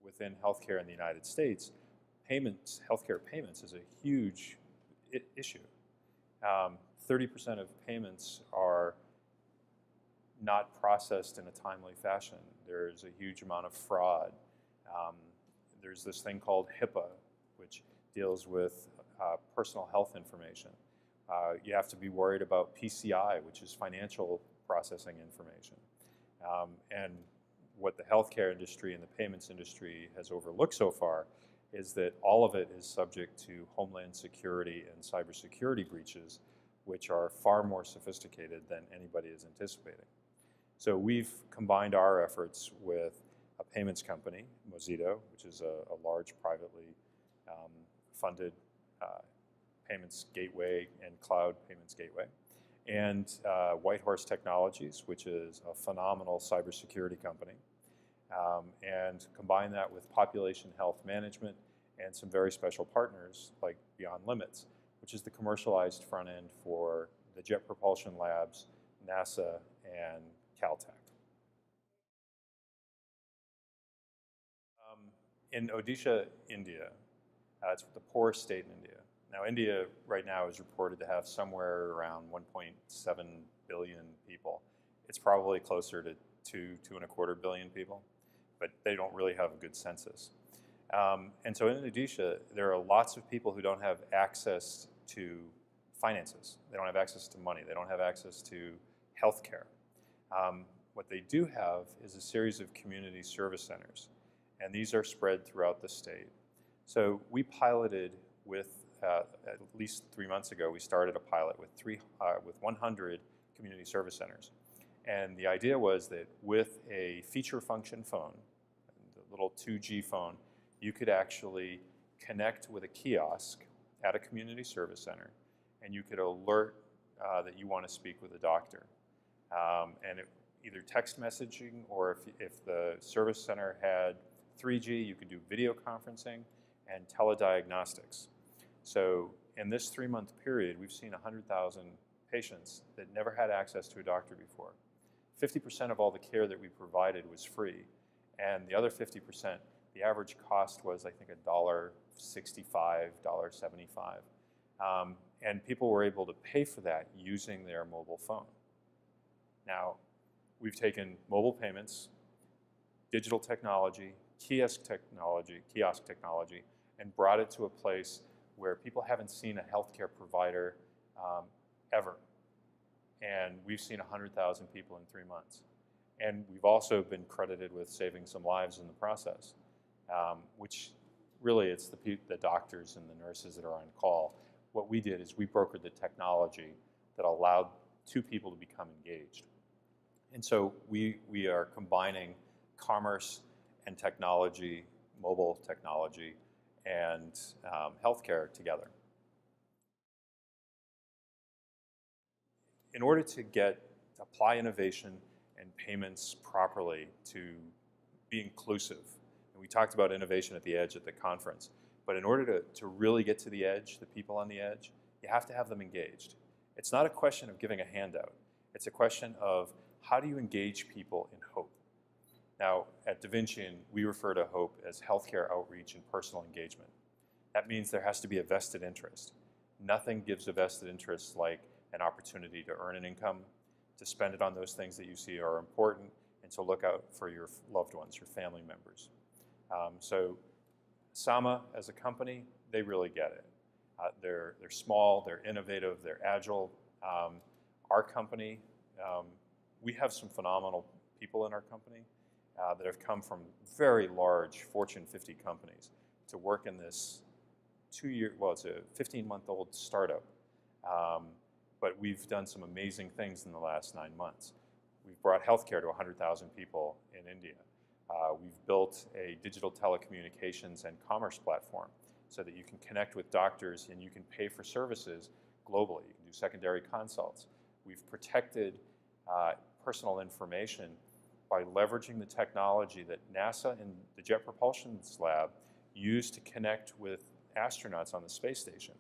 within healthcare in the United States, healthcare payments is a huge issue. 30% of payments are not processed in a timely fashion. There's a huge amount of fraud. There's this thing called HIPAA, which deals with personal health information. You have to be worried about PCI, which is financial processing information. And what the healthcare industry and the payments industry has overlooked so far is that all of it is subject to homeland security and cybersecurity breaches, which are far more sophisticated than anybody is anticipating. So we've combined our efforts with a payments company, Mozito, which is a large privately funded payments gateway and cloud payments gateway, and Whitehorse Technologies, which is a phenomenal cybersecurity company, and combine that with population health management and some very special partners like Beyond Limits, which is the commercialized front end for the Jet Propulsion Labs, NASA, and Caltech. In Odisha, India, it's the poorest state in India. Now, India right now is reported to have somewhere around 1.7 billion people. It's probably closer to 2.25 billion people, but they don't really have a good census. And so in Odisha, there are lots of people who don't have access to finances. They don't have access to money. They don't have access to health care. What they do have is a series of community service centers, and these are spread throughout the state. So we piloted with, at least 3 months ago, we started a pilot with 100 community service centers. And the idea was that with a feature function phone, the little 2G phone, you could actually connect with a kiosk at a community service center, and you could alert that you want to speak with a doctor. And either text messaging, or if the service center had 3G, you could do video conferencing and telediagnostics. So in this 3-month period, we've seen 100,000 patients that never had access to a doctor before. 50% of all the care that we provided was free, and the other 50%, the average cost was, I think, $1.65, $1.75. And people were able to pay for that using their mobile phone. Now, we've taken mobile payments, digital technology, kiosk technology, and brought it to a place where people haven't seen a healthcare provider ever. And we've seen 100,000 people in 3 months. And we've also been credited with saving some lives in the process, which really it's the doctors and the nurses that are on call. What we did is we brokered the technology that allowed 2 people to become engaged. And so we are combining commerce and technology, mobile technology, and healthcare together. In order to apply innovation and payments properly to be inclusive, and we talked about innovation at the edge at the conference, but in order to really get to the edge, the people on the edge, you have to have them engaged. It's not a question of giving a handout. It's a question of how do you engage people in hope? Now, at DaVincian, we refer to hope as healthcare outreach and personal engagement. That means there has to be a vested interest. Nothing gives a vested interest like an opportunity to earn an income, to spend it on those things that you see are important, and to look out for your loved ones, your family members. So Sama, as a company, they really get it. They're small, they're innovative, they're agile. Our company, we have some phenomenal people in our company that have come from very large Fortune 50 companies to work in this it's a 15-month-old startup. But we've done some amazing things in the last 9 months. We've brought healthcare to 100,000 people in India. We've built a digital telecommunications and commerce platform so that you can connect with doctors and you can pay for services globally. You can do secondary consults. We've protected personal information by leveraging the technology that NASA and the Jet Propulsion Lab use to connect with astronauts on the space station.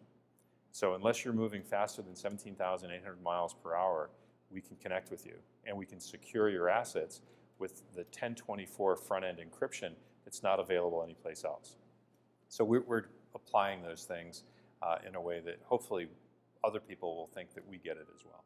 So unless you're moving faster than 17,800 miles per hour, we can connect with you, and we can secure your assets with the 1024 front-end encryption it's not available anyplace else. So we're applying those things in a way that hopefully other people will think that we get it as well.